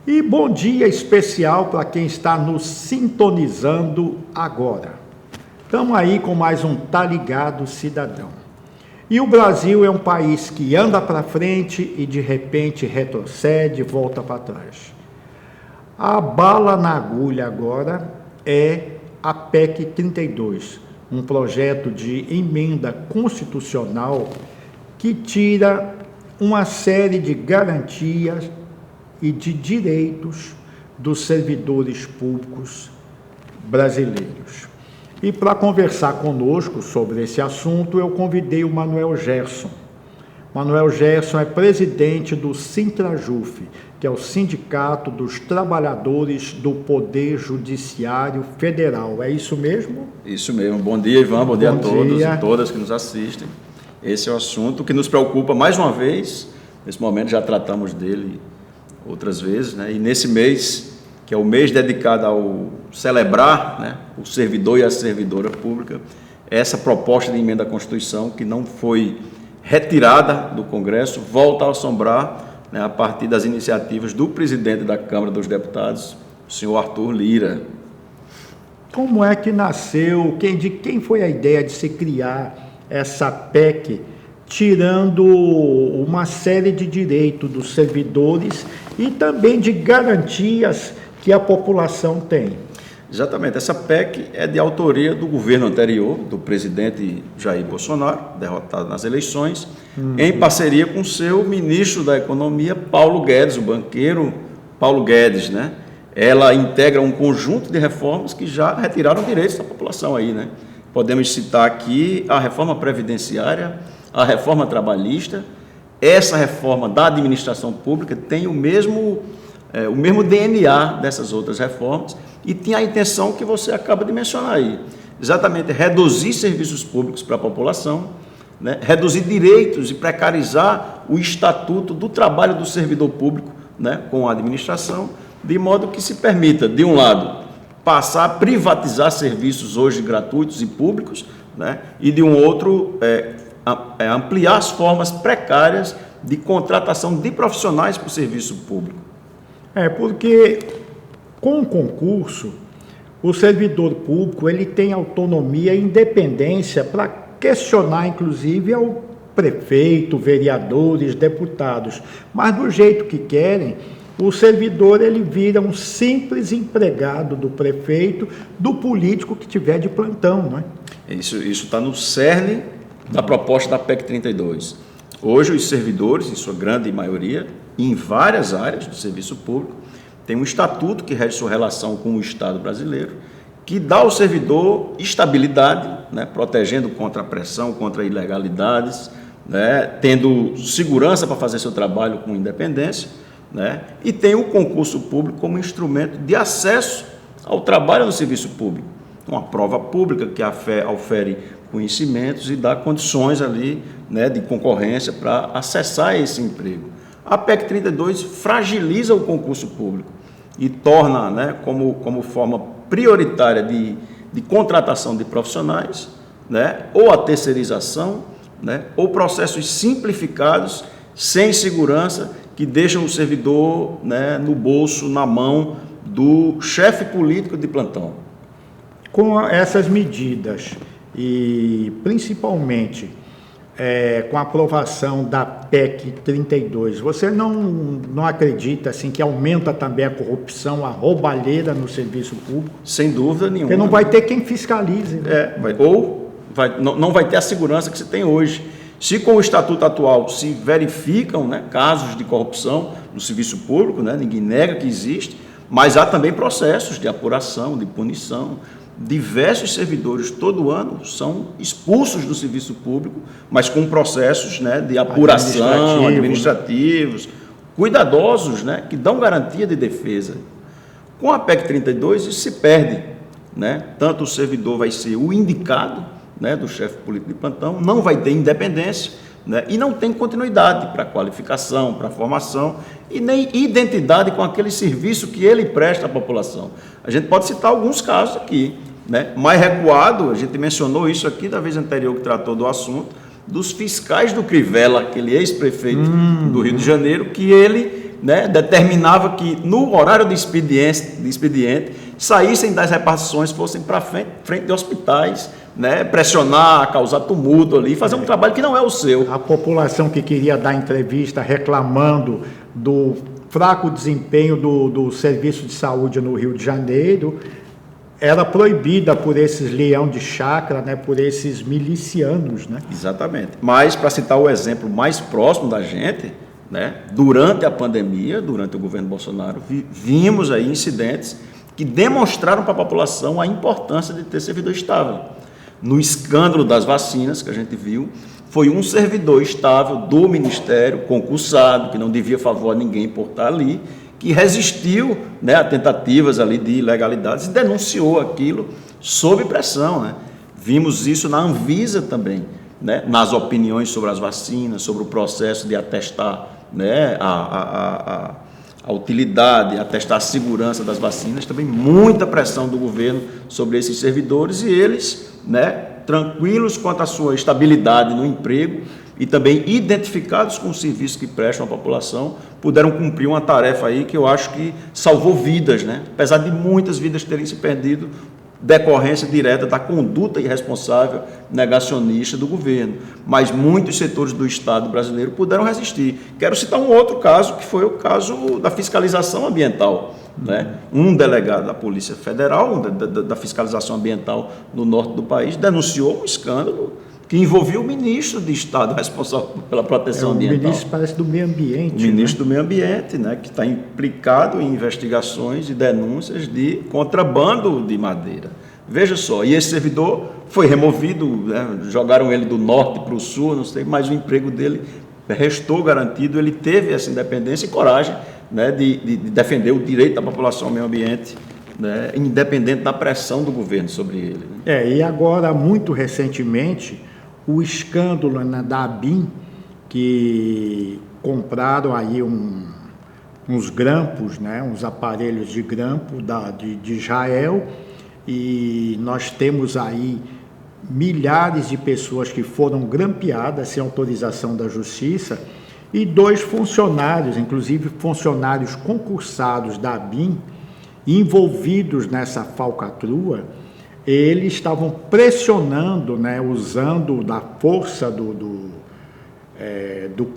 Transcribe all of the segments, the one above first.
E bom dia especial para quem está nos sintonizando agora. Estamos aí com mais um Tá Ligado Cidadão. E o Brasil é um país que anda para frente e de repente retrocede e volta para trás. A bala na agulha agora é a PEC 32, um projeto de emenda constitucional que tira uma série de garantias e de direitos dos servidores públicos brasileiros. E para conversar conosco sobre esse assunto, eu convidei o Manuel Gerson. Manuel Gerson é presidente do Sintrajuf, que é o Sindicato dos Trabalhadores do Poder Judiciário Federal. É isso mesmo? Isso mesmo. Bom dia, Ivan. Bom dia a todos e todas que nos assistem. Esse é o assunto que nos preocupa mais uma vez. Nesse momento já tratamos dele outras vezes, né? E nesse mês, que é o mês dedicado ao celebrar, né, o servidor e a servidora pública, essa proposta de emenda à Constituição, que não foi retirada do Congresso, volta a assombrar, né, a partir das iniciativas do presidente da Câmara dos Deputados, o senhor Arthur Lira. Como é que nasceu, de quem foi a ideia de se criar essa PEC, tirando uma série de direitos dos servidores e também de garantias que a população tem? Exatamente, essa PEC é de autoria do governo anterior, do presidente Jair Bolsonaro, derrotado nas eleições, em parceria com seu ministro da Economia, Paulo Guedes, o banqueiro Paulo Guedes, né? Ela integra um conjunto de reformas que já retiraram direitos da população aí, né? Podemos citar aqui a reforma previdenciária, a reforma trabalhista. Essa reforma da administração pública tem o mesmo DNA dessas outras reformas e tinha a intenção que você acaba de mencionar aí, exatamente reduzir serviços públicos para a população, né? Reduzir direitos e precarizar o estatuto do trabalho do servidor público, né, com a administração, de modo que se permita, de um lado, passar a privatizar serviços hoje gratuitos e públicos, né, e de um outro, ampliar as formas precárias de contratação de profissionais para o serviço público. Porque com o concurso, o servidor público ele tem autonomia e independência para questionar, inclusive, ao prefeito, vereadores, deputados, mas do jeito que querem, o servidor ele vira um simples empregado do prefeito, do político que tiver de plantão, não é? Isso está no cerne da proposta da PEC 32. Hoje os servidores, em sua grande maioria, em várias áreas do serviço público, tem um estatuto que rege sua relação com o Estado brasileiro, que dá ao servidor estabilidade, né, protegendo contra a pressão, contra ilegalidades, né, tendo segurança para fazer seu trabalho com independência, né, e tem o concurso público como instrumento de acesso ao trabalho no serviço público. Uma prova pública que ofere conhecimentos e dá condições ali, né, de concorrência para acessar esse emprego. A PEC 32 fragiliza o concurso público e torna, né, como forma prioritária de contratação de profissionais, né, ou a terceirização, né, ou processos simplificados, sem segurança, que deixam o servidor, né, no bolso, na mão do chefe político de plantão. Com essas medidas e principalmente com a aprovação da PEC 32, você não acredita assim, que aumenta também a corrupção, a roubalheira no serviço público? Sem dúvida nenhuma. Porque não vai ter quem fiscalize. Né? Não vai ter a segurança que se tem hoje. Se com o estatuto atual se verificam, né, casos de corrupção no serviço público, né, ninguém nega que existe, mas há também processos de apuração, de punição. Diversos servidores todo ano são expulsos do serviço público, mas com processos, né, de apuração, administrativos, cuidadosos, né, que dão garantia de defesa. Com a PEC 32 isso se perde, né? Tanto o servidor vai ser o indicado, né, do chefe político de plantão, não vai ter independência, né, e não tem continuidade para qualificação, para formação e nem identidade com aquele serviço que ele presta à população. A gente pode citar alguns casos aqui, né, mais recuado, a gente mencionou isso aqui da vez anterior que tratou do assunto, dos fiscais do Crivella, aquele ex-prefeito do Rio de Janeiro, que ele né, determinava que no horário de expediente saíssem das repartições, fossem para frente de hospitais, né, pressionar, causar tumulto ali, fazer um trabalho que não é o seu. A população que queria dar entrevista reclamando do fraco desempenho do serviço de saúde no Rio de Janeiro era proibida por esses leão de chácara, né, por esses milicianos, né? Exatamente. Mas, para citar o exemplo mais próximo da gente, né, durante a pandemia, durante o governo Bolsonaro, vimos aí incidentes que demonstraram para a população a importância de ter servidor estável. No escândalo das vacinas que a gente viu, foi um servidor estável do Ministério, concursado, que não devia favor a ninguém por estar ali, que resistiu, né, a tentativas ali de ilegalidades e denunciou aquilo sob pressão, né? Vimos isso na Anvisa também, né, nas opiniões sobre as vacinas, sobre o processo de atestar, né, a utilidade, atestar a segurança das vacinas, também muita pressão do governo sobre esses servidores e eles, né, tranquilos quanto à sua estabilidade no emprego e também identificados com os serviços que prestam à população, puderam cumprir uma tarefa aí que eu acho que salvou vidas, né? Apesar de muitas vidas terem se perdido, decorrência direta da conduta irresponsável, negacionista do governo. Mas muitos setores do Estado brasileiro puderam resistir. Quero citar um outro caso, que foi o caso da fiscalização ambiental, né? Um delegado da Polícia Federal, da fiscalização ambiental no norte do país, denunciou um escândalo que envolvia o ministro de Estado responsável pela proteção ambiental. O ministro parece do meio ambiente. O ministro do meio ambiente, né, que está implicado em investigações e denúncias de contrabando de madeira. Veja só, e esse servidor foi removido, né, jogaram ele do norte para o sul, não sei, mas o emprego dele restou garantido, ele teve essa independência e coragem, né, de defender o direito da população ao meio ambiente, né, independente da pressão do governo sobre ele. Né? E agora, muito recentemente, o escândalo, né, da ABIN, que compraram aí uns grampos, né, uns aparelhos de grampo de Israel, e nós temos aí milhares de pessoas que foram grampeadas sem autorização da Justiça, e 2 funcionários, inclusive funcionários concursados da ABIN, envolvidos nessa falcatrua, eles estavam pressionando, né, usando da força do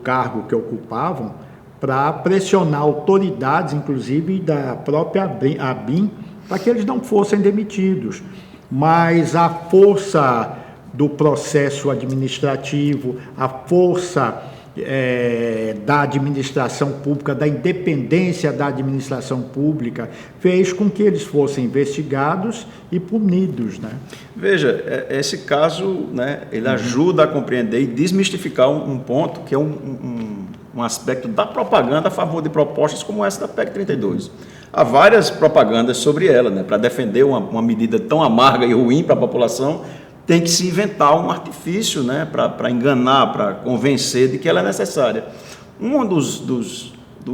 cargo que ocupavam, para pressionar autoridades, inclusive da própria ABIN, para que eles não fossem demitidos. Mas a força do processo administrativo, a força da administração pública, da independência da administração pública, fez com que eles fossem investigados e punidos, né? Veja, esse caso, né, ele ajuda a compreender e desmistificar um ponto que é um aspecto da propaganda a favor de propostas como essa da PEC 32. Há várias propagandas sobre ela, né, para defender uma medida tão amarga e ruim para a população. Tem que se inventar um artifício, né, para enganar, para convencer de que ela é necessária. Um dos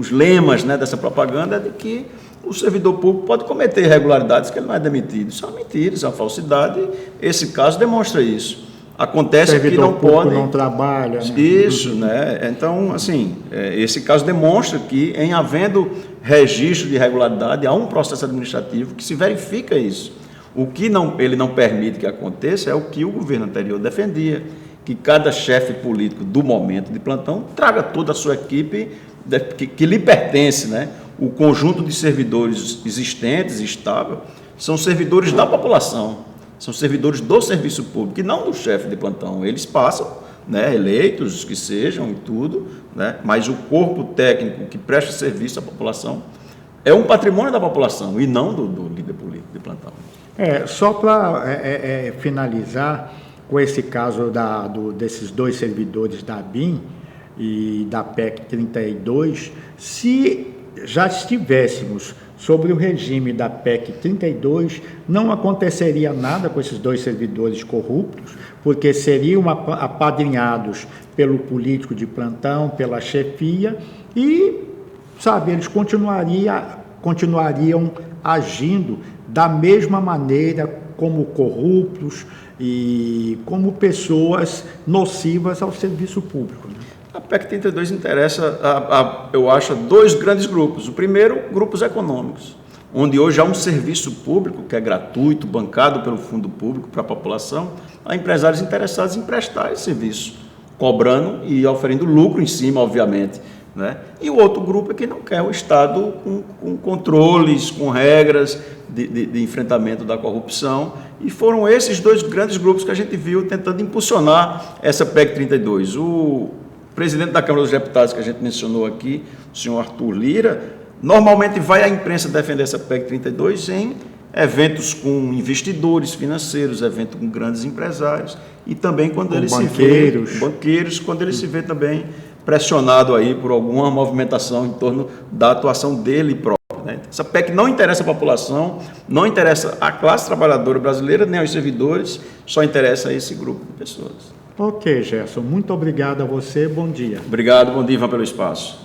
lemas, né, dessa propaganda é de que o servidor público pode cometer irregularidades que ele não é demitido. Isso é uma mentira, isso é uma falsidade. Esse caso demonstra isso. Acontece que não pode... não trabalha. Né? Isso, né? Então, assim, esse caso demonstra que, em havendo registro de irregularidade, há um processo administrativo que se verifica isso. O que ele não permite que aconteça é o que o governo anterior defendia, que cada chefe político do momento de plantão traga toda a sua equipe que lhe pertence, né? O conjunto de servidores existentes, estável, são servidores da população, são servidores do serviço público e não do chefe de plantão. Eles passam, né, eleitos que sejam e tudo, né? Mas o corpo técnico que presta serviço à população é um patrimônio da população e não do líder político de plantão. Só para finalizar com esse caso desses 2 servidores da ABIN e da PEC 32, se já estivéssemos sobre o regime da PEC 32, não aconteceria nada com esses 2 servidores corruptos, porque seriam apadrinhados pelo político de plantão, pela chefia e, sabe, eles continuariam agindo da mesma maneira como corruptos e como pessoas nocivas ao serviço público. Né? A PEC 32 interessa, eu acho, a dois grandes grupos. O primeiro, grupos econômicos, onde hoje há um serviço público que é gratuito, bancado pelo fundo público para a população, há empresários interessados em prestar esse serviço, cobrando e oferecendo lucro em cima, obviamente, né? E o outro grupo é que não quer o Estado com controles, com regras de enfrentamento da corrupção, e foram esses dois grandes grupos que a gente viu tentando impulsionar essa PEC 32. O presidente da Câmara dos Deputados, que a gente mencionou aqui, o senhor Arthur Lira, normalmente vai à imprensa defender essa PEC 32 em eventos com investidores financeiros, eventos com grandes empresários, e também quando ele se vê, banqueiros, quando ele se vê também pressionado aí por alguma movimentação em torno da atuação dele próprio, né? Essa PEC não interessa a população, não interessa a classe trabalhadora brasileira, nem aos servidores, só interessa a esse grupo de pessoas. Ok, Gerson, muito obrigado a você, bom dia. Obrigado, bom dia, Ivan, pelo espaço.